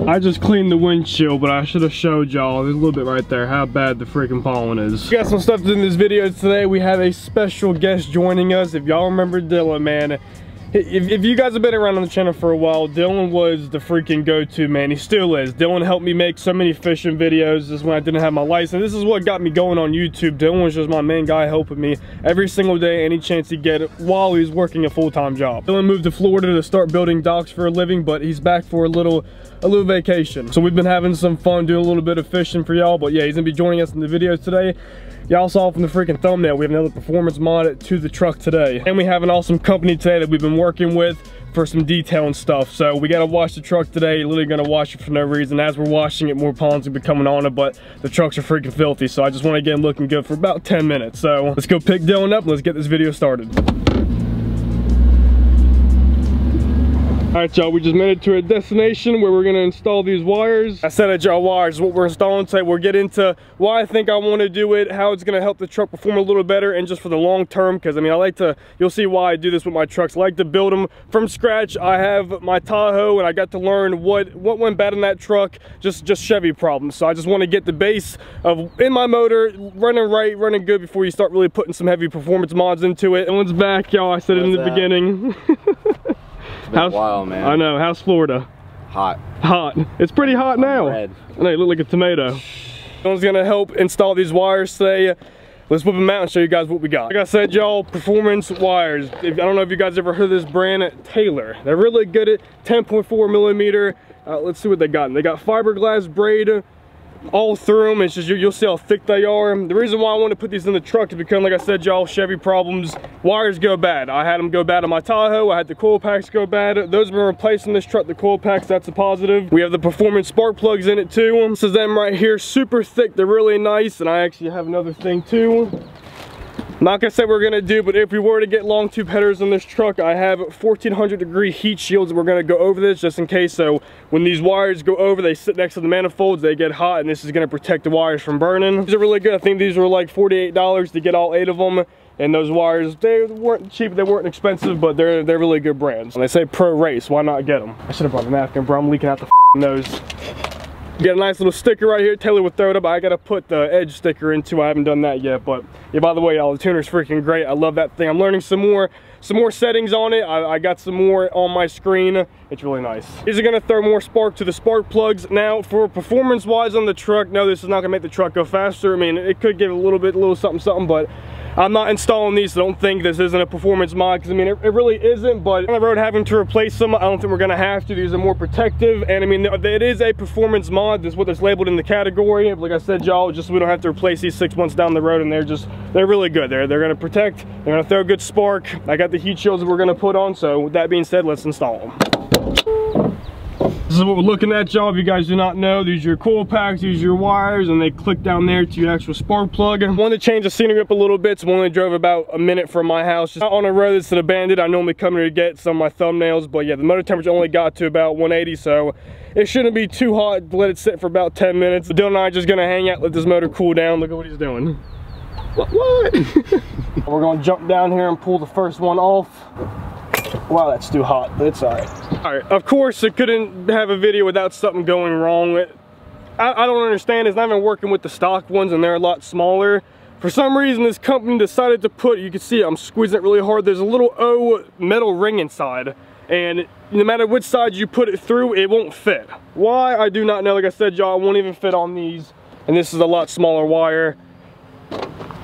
I just cleaned the windshield, but I should have showed y'all, there's a little bit right there, how bad the freaking pollen is. We got some stuff to do in this video today. We have a special guest joining us. If y'all remember Dylan, man, if you guys have been around on the channel for a while, Dylan was the freaking go-to, man. He still is. Dylan helped me make so many fishing videos. This is when I didn't have my license. This is what got me going on YouTube. Dylan was just my main guy helping me every single day, any chance he'd get while he was working a full-time job. Dylan moved to Florida to start building docks for a living, but he's back for a little vacation. So we've been having some fun doing a little bit of fishing for y'all, but yeah, he's gonna be joining us in the videos today. Y'all saw from the freaking thumbnail, we have another performance mod to the truck today. And we have an awesome company today that we've been working with for some detail and stuff. So we gotta wash the truck today, literally gonna wash it for no reason. As we're washing it, more pollen's gonna be coming on it, but the trucks are freaking filthy. So I just wanna get them looking good for about 10 minutes. So let's go pick Dylan up and let's get this video started. All right, y'all, we just made it to a destination where we're gonna install these wires. I said that, y'all, wires is what we're installing today. We'll get into why I think I wanna do it, how it's gonna help the truck perform a little better, and just for the long term, because I mean, I like to, you'll see why I do this with my trucks. I like to build them from scratch. I have my Tahoe, and I got to learn what went bad in that truck, just Chevy problems. So I just wanna get the base of, in my motor, running right, running good before you start really putting some heavy performance mods into it. And one's back, y'all, I said it in the beginning. How's wild, man? I know. How's Florida? Hot. Hot. It's pretty hot now. Red. I know, you look like a tomato. Someone's gonna help install these wires today. Let's whip them out and show you guys what we got. Like I said, y'all, performance wires. I don't know if you guys ever heard of this brand, Taylor. They're really good at 10.4 millimeter. Let's see what they got. They got fiberglass braid all through them. It's just, you'll see how thick they are. The reason why I want to put these in the truck is because, like I said, y'all, Chevy problems, wires go bad. I had them go bad on my Tahoe. I had the coil packs go bad. Those have been replaced in this truck, the coil packs, that's a positive. We have the performance spark plugs in it too. This is them right here, super thick. They're really nice. And I actually have another thing too. Not gonna say what we're gonna do, but if we were to get long tube headers in this truck, I have 1400 degree heat shields. We're gonna go over this just in case. So when these wires go over, they sit next to the manifolds, they get hot, and this is gonna protect the wires from burning. These are really good. I think these were like $48 to get all 8 of them. And those wires, they weren't cheap, they weren't expensive, but they're really good brands. And they say pro race, why not get them? I should have brought a napkin, bro. I'm leaking out the nose. You got a nice little sticker right here. Taylor would throw it up. I gotta put the edge sticker into. I haven't done that yet, but yeah, by the way, y'all, the tuner's freaking great. I love that thing. I'm learning some more settings on it. I got some more on my screen. It's really nice. These are gonna throw more spark to the spark plugs. Now, for performance wise on the truck, no, this is not gonna make the truck go faster. I mean, it could give a little something, but I'm not installing these, so don't think this isn't a performance mod, because I mean, it really isn't, but on the road having to replace them, I don't think we're gonna have to. These are more protective, and I mean, it is a performance mod. That's what it's labeled in the category. Like I said, y'all, just so we don't have to replace these 6 months down the road, and they're really good. They're gonna protect, they're gonna throw a good spark. I got the heat shields that we're gonna put on, so with that being said, let's install them. This is what we're looking at, y'all. If you guys do not know, these are your coil packs, these are your wires, and they click down there to your actual spark plug. I wanted to change the scenery up a little bit, so I only drove about a minute from my house. Just on a road that's abandoned. I normally come here to get some of my thumbnails, but yeah, the motor temperature only got to about 180, so it shouldn't be too hot to let it sit for about 10 minutes. Dylan and I are just gonna hang out, let this motor cool down. Look at what he's doing. What? We're gonna jump down here and pull the first one off. Wow, that's too hot, but it's all right. All right, of course, I couldn't have a video without something going wrong. I don't understand. It's not even working with the stock ones, and they're a lot smaller. For some reason, this company decided to put, you can see I'm squeezing it really hard, there's a little O metal ring inside, and no matter which side you put it through, it won't fit. Why? I do not know. Like I said, y'all, it won't even fit on these, and this is a lot smaller wire.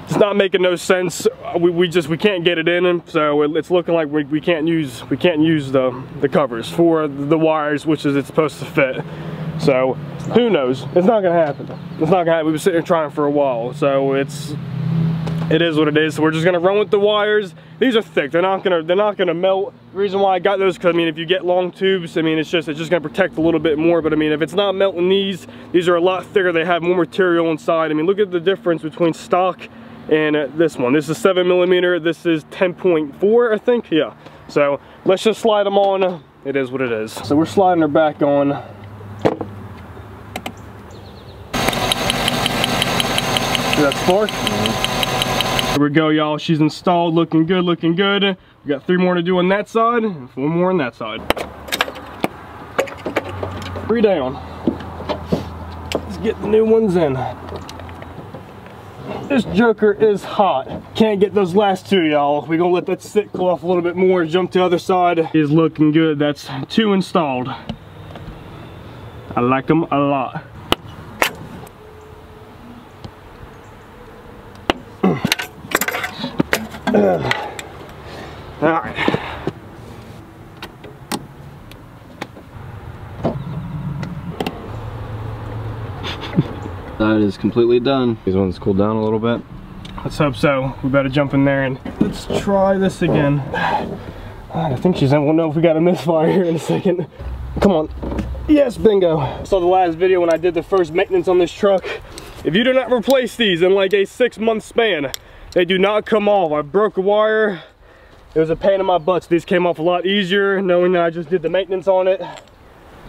It's not making no sense. We can't get it in, so it's looking like we can't use the covers for the wires, which is it's supposed to fit. So who knows? It's not gonna happen. It's not gonna happen. We've been sitting here trying for a while, so it is what it is. So we're just gonna run with the wires. These are thick. They're not gonna melt. The reason why I got those, because I mean, if you get long tubes, I mean, it's just gonna protect a little bit more. But I mean, if it's not melting, these are a lot thicker. They have more material inside. I mean, look at the difference between stock and this one. This is 7 millimeter. This is 10.4, I think. Yeah. So let's just slide them on. It is what it is. So we're sliding her back on. See that spark? Here we go, y'all. She's installed, looking good, looking good. We got 3 more to do on that side and 4 more on that side. 3 down. Let's get the new ones in. This joker is hot. Can't get those last 2, y'all. We're gonna let that sit, cool off a little bit more, jump to the other side. Is looking good. That's 2 installed. I like them a lot. All right. That is completely done. These ones cooled down a little bit. Let's hope so. We better jump in there and let's try this again. I think she's in. We'll know if we got a misfire here in a second. Come on. Yes, bingo. So the last video when I did the first maintenance on this truck, if you do not replace these in like a 6-month span, they do not come off. I broke a wire. It was a pain in my butt. So these came off a lot easier knowing that I just did the maintenance on it.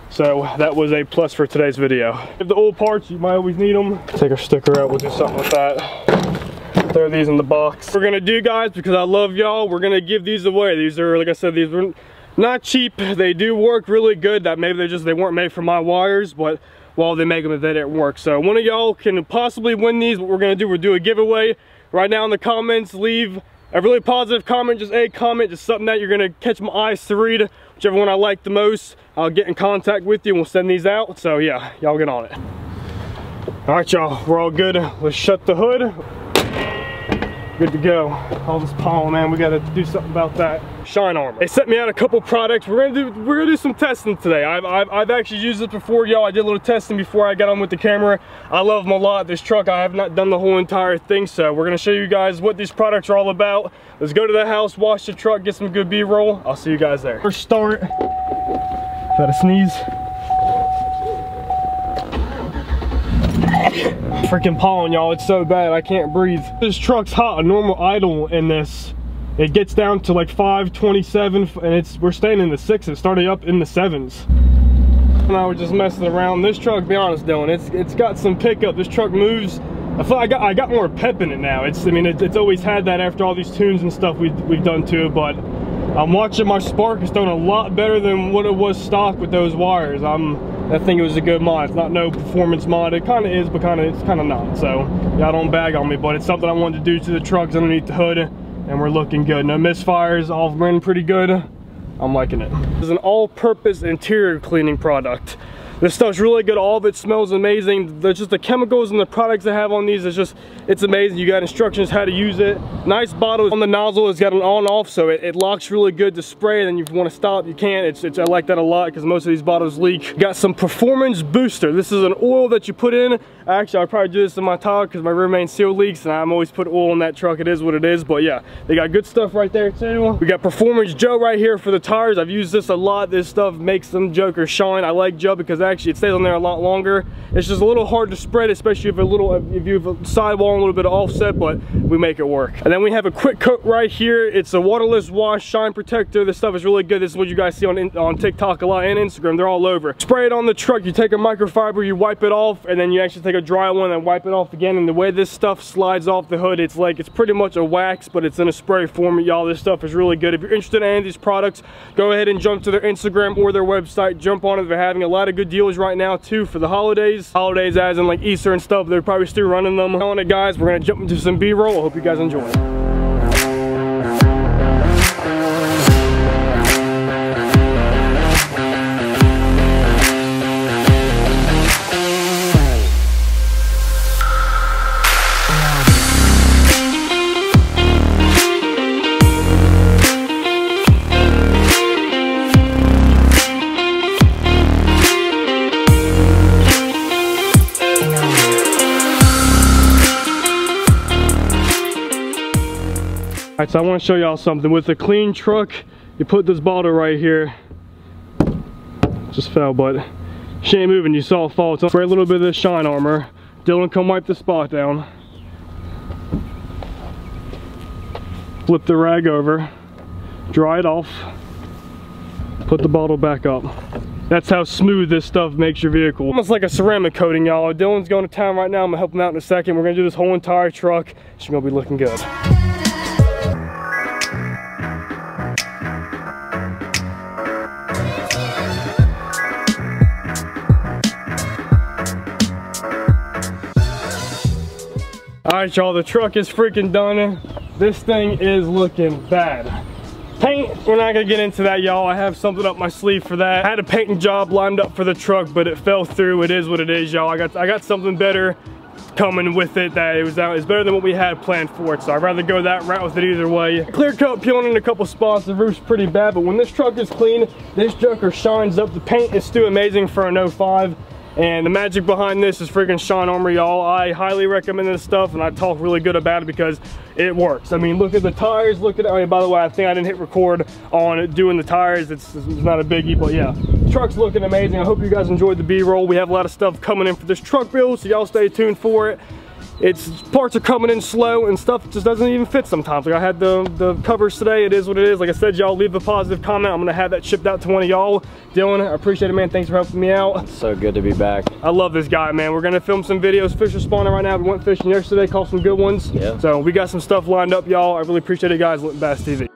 So that was a plus for today's video. If the old parts, you might always need them. Take our sticker out, we'll do something with that. Throw these in the box. We're gonna do, guys, because I love y'all, we're gonna give these away. These are, like I said, these were not cheap. They do work really good. That maybe they weren't made for my wires, but well, they make them if they didn't work. So one of y'all can possibly win these. What we're gonna do, we'll do a giveaway. Right now in the comments, leave a really positive comment, just a comment, just something that you're gonna catch my eyes to read. Whichever one I like the most, I'll get in contact with you and we'll send these out. So yeah, y'all get on it. All right, y'all, we're all good. Let's shut the hood. Good to go. All this pollen, man, we gotta do something about that. Shine armor. They sent me out a couple products. We're gonna do some testing today. I've actually used this before, y'all. I did a little testing before I got on with the camera. I love them a lot. This truck, I have not done the whole entire thing, so we're gonna show you guys what these products are all about. Let's go to the house, wash the truck, get some good B-roll. I'll see you guys there. First start. Is that a sneeze? Freaking pollen, y'all, it's so bad I can't breathe. This truck's hot. A normal idle in this, it gets down to like 527 and we're staying in the 6s, starting up in the 7s. And I was just messing around. This truck, be honest, Dylan, it's got some pickup. This truck moves. I feel like I got more pep in it now. It's always had that after all these tunes and stuff we've done to it, but I'm watching my spark is throwing a lot better than what it was stock with those wires. I think it was a good mod. It's not no performance mod. It kind of is, but it's kind of not. So y'all don't bag on me, but it's something I wanted to do to the trucks underneath the hood, and we're looking good. No misfires, all running pretty good. I'm liking it. This is an all-purpose interior cleaning product. This stuff's really good. All of it smells amazing. Just the chemicals and the products they have on these, it's amazing. You got instructions how to use it. Nice bottle on the nozzle. It's got an on-off, so it locks really good to spray. And then if you want to stop, you can. I like that a lot because most of these bottles leak. Got some performance booster. This is an oil that you put in. Actually, I'll probably do this in my tire because my rear main seal leaks, and I'm always putting oil in that truck. It is what it is, but yeah, they got good stuff right there too. We got Performance Joe right here for the tires. I've used this a lot. This stuff makes them jokers shine. I like Joe because actually it stays on there a lot longer. It's just a little hard to spread, especially if you have a sidewall and a little bit of offset, but we make it work. And then we have a quick coat right here. It's a waterless wash shine protector. This stuff is really good. This is what you guys see on TikTok a lot and Instagram. They're all over. Spray it on the truck. You take a microfiber, you wipe it off, and then you actually take a dry one and wipe it off again. And the way this stuff slides off the hood, it's pretty much a wax, but it's in a spray form. Y'all, this stuff is really good. If you're interested in any of these products, go ahead and jump to their Instagram or their website. Jump on it. They're having a lot of good deals right now too for the holidays as in like Easter and stuff. They're probably still running them. On it, guys, we're gonna jump into some B-roll. I hope you guys enjoy it. Alright, so I want to show y'all something. With a clean truck, you put this bottle right here. Just fell, but she ain't moving. You saw it fall. So spray a little bit of this shine armor. Dylan, come wipe the spot down. Flip the rag over. Dry it off. Put the bottle back up. That's how smooth this stuff makes your vehicle. Almost like a ceramic coating, y'all. Dylan's going to town right now. I'm gonna help him out in a second. We're gonna do this whole entire truck. She's gonna be looking good. Alright, y'all, the truck is freaking done. This thing is looking bad. Paint, we're not gonna get into that, y'all. I have something up my sleeve for that. I had a painting job lined up for the truck, but it fell through. It is what it is, y'all. I got something better coming with it that it's better than what we had planned for it, so I'd rather go that route with it either way. Clear coat peeling in a couple spots, the roof's pretty bad, but when this truck is clean, this joker shines up. The paint is still amazing for an 05, and the magic behind this is freaking Shine Armor, y'all. I highly recommend this stuff, and I talk really good about it because it works. I mean, look at the tires, look at it. I mean, by the way, I think I didn't hit record on doing the tires. It's not a biggie, but yeah. Truck's looking amazing. I hope you guys enjoyed the B-roll. We have a lot of stuff coming in for this truck build, so y'all stay tuned for it. Parts are coming in slow and stuff just doesn't even fit sometimes. Like I had the covers today. It is what it is. Like I said, y'all leave a positive comment. I'm gonna have that shipped out to one of y'all. Dylan, I appreciate it, man. Thanks for helping me out. It's so good to be back. I love this guy, man. We're gonna film some videos. Fish are spawning right now. We went fishing yesterday, caught some good ones. Yeah. So we got some stuff lined up, y'all. I really appreciate it, guys. Looking Bass TV.